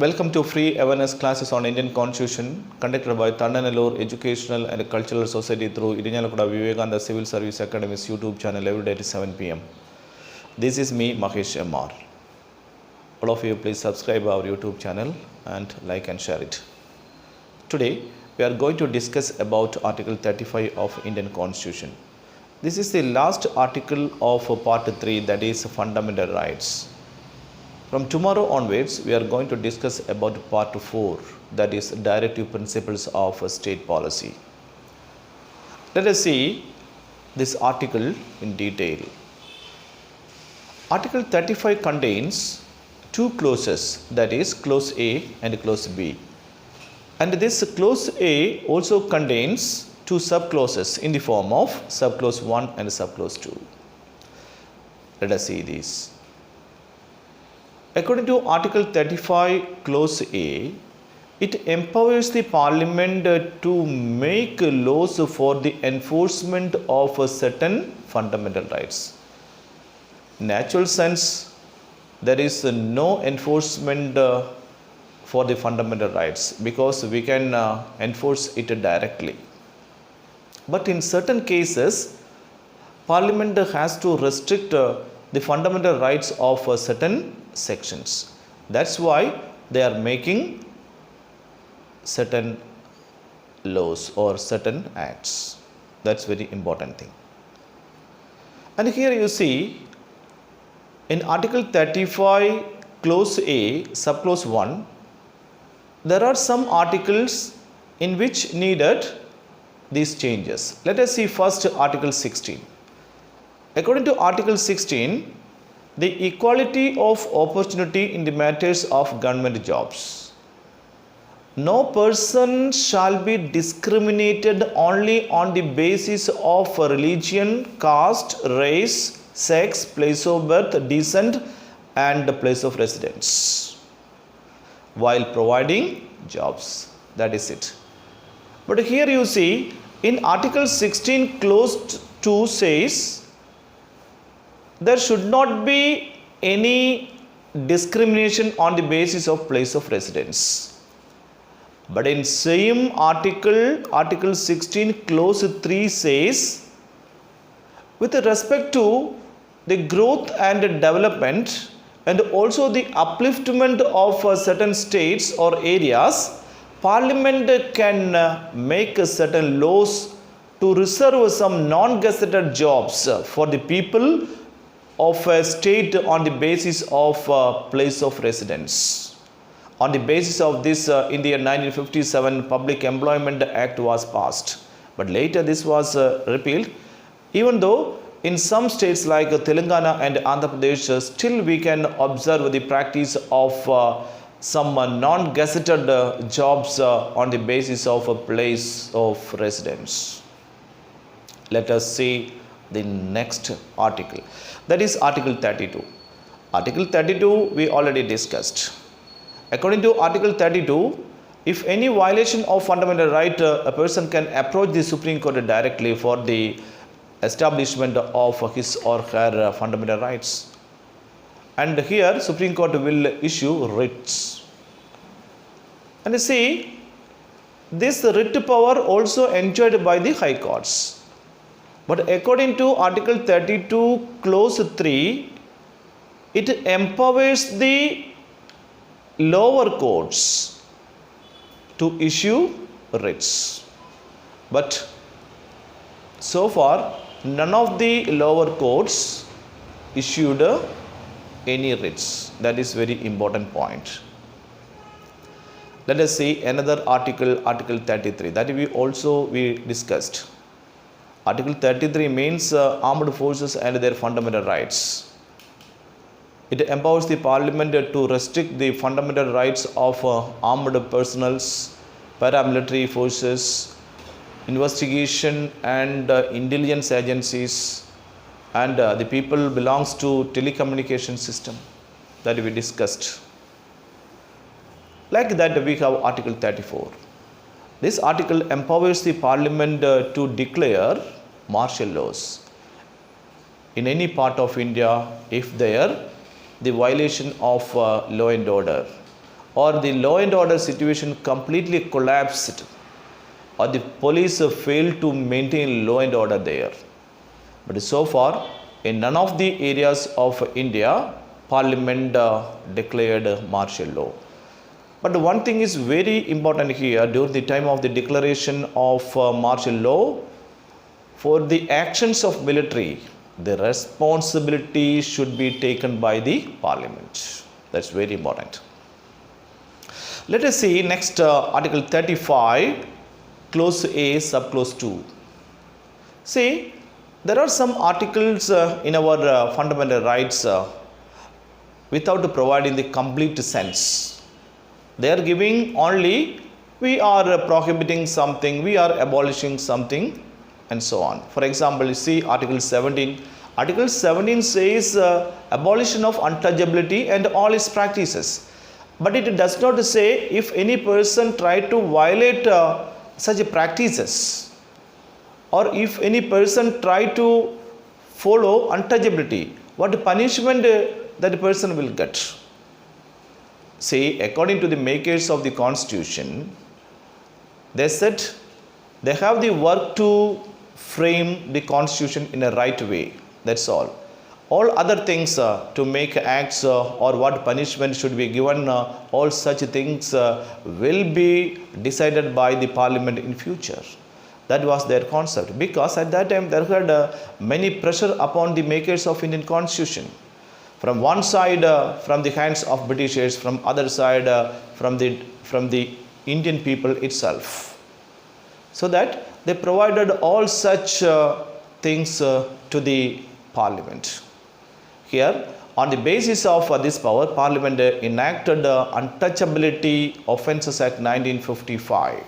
Welcome to free awareness classes on Indian Constitution conducted by Tharananellur Educational and Cultural Society through Irinjalakuda Vivekananda Civil Service Academy's YouTube channel every day at 7 p.m. This is me, Mahesh MR. All of you please subscribe our YouTube channel and like and share it. Today we are going to discuss about Article 35 of Indian Constitution. This is the last article of part 3, that is fundamental rights. From tomorrow onwards, we are going to discuss about part 4, that is directive principles of state policy. Let us see this article in detail. Article 35 contains two clauses, that is clause A and clause B. And this clause A also contains two subclauses in the form of subclause 1 and subclause 2. Let us see these. According to Article 35 Clause A, it empowers the Parliament to make laws for the enforcement of certain fundamental rights. In actual sense, there is no enforcement for the fundamental rights because we can enforce it directly. But in certain cases, Parliament has to restrict the fundamental rights of certain sections. That's why they are making certain laws or certain acts. That's very important thing. And here you see in Article 35 Clause A, subclause 1, there are some articles in which needed these changes. Let us see first Article 16. According to Article 16, the equality of opportunity in the matters of government jobs. No person shall be discriminated only on the basis of religion, caste, race, sex, place of birth, descent, and place of residence while providing jobs. That is it. But here you see in Article 16 Clause 2 says, there should not be any discrimination on the basis of place of residence. But in same article, Article 16 Clause 3 says, with respect to the growth and development and also the upliftment of certain states or areas, Parliament can make certain laws to reserve some non-gazetted jobs for the people of a state on the basis of place of residence. On the basis of this, Indian 1957 Public Employment Act was passed. But later this was repealed. Even though in some states like Telangana and Andhra Pradesh, still we can observe the practice of some non-gazetted jobs on the basis of a place of residence. Let us see the next article, that is Article 32. Article 32 we already discussed. According to Article 32, if any violation of fundamental right, a person can approach the Supreme Court directly for the establishment of his or her fundamental rights. And here Supreme Court will issue writs. And you see, this writ power also enjoyed by the high courts. But according to Article 32 Clause 3, it empowers the lower courts to issue writs. But so far, none of the lower courts issued any writs. That is very important point. Let us see another article, Article 33, that we discussed. Article 33 means armed forces and their fundamental rights. It empowers the Parliament to restrict the fundamental rights of armed personals, paramilitary forces, investigation and intelligence agencies, and the people belongs to telecommunication system that we discussed. Like that we have Article 34. This article empowers the Parliament to declare martial laws in any part of India if there the violation of law and order or the law and order situation completely collapsed, or the police failed to maintain law and order there. But so far, in none of the areas of India, Parliament declared martial law. But one thing is very important here. During the time of the declaration of martial law, for the actions of military, the responsibility should be taken by the Parliament. That's very important. Let us see next Article 35, Clause A, Subclause 2. See, there are some articles in our fundamental rights without providing the complete sense. They are giving only we are prohibiting something, we are abolishing something, and so on. For example, you see Article 17. Article 17 says abolition of untouchability and all its practices. But it does not say if any person try to violate such practices, or if any person try to follow untouchability, what punishment that person will get. See, according to the makers of the Constitution, they said they have the work to frame the Constitution in a right way. That's all. All other things to make acts or what punishment should be given, all such things will be decided by the Parliament in future. That was their concept, because at that time there had many pressure upon the makers of Indian Constitution. From one side, from the hands of Britishers, from other side, from the Indian people itself. So that they provided all such things to the Parliament. Here, on the basis of this power, Parliament enacted Untouchability Offences Act 1955.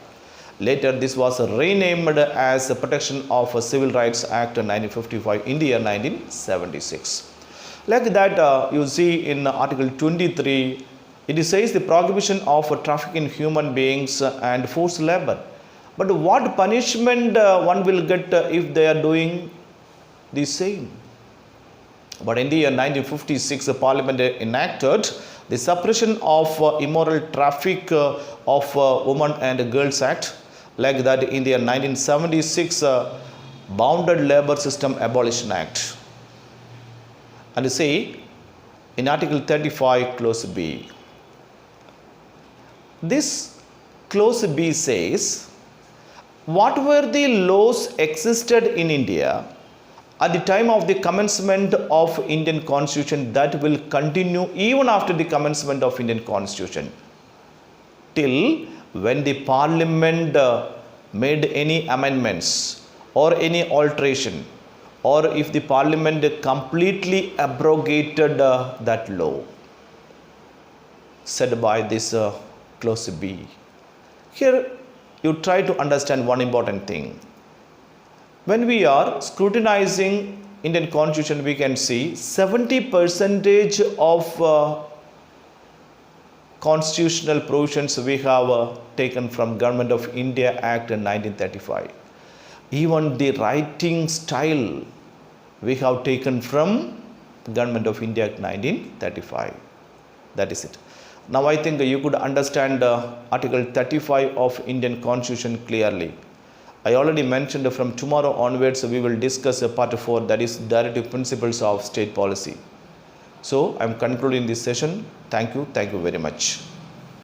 Later, this was renamed as the Protection of Civil Rights Act 1955 in the year 1976. Like that, you see in Article 23, it says the prohibition of traffic in human beings and forced labor. But what punishment one will get if they are doing the same? But in the year 1956, the Parliament enacted the Suppression of Immoral Traffic of Women and Girls Act. Like that, in the year 1976, Bounded Labor System Abolition Act. And you see, in Article 35, Clause B. This Clause B says, whatever the laws existed in India at the time of the commencement of Indian Constitution, that will continue even after the commencement of Indian Constitution, till when the Parliament made any amendments or any alteration, or if the Parliament completely abrogated that law said by this Clause B. Here you try to understand one important thing. When we are scrutinizing Indian Constitution, we can see 70% of constitutional provisions we have taken from Government of India Act in 1935. Even the writing style we have taken from Government of India Act 1935. That is it. Now I think you could understand Article 35 of Indian Constitution clearly. I already mentioned from tomorrow onwards we will discuss part 4, that is Directive Principles of State Policy. So I am concluding this session. Thank you very much.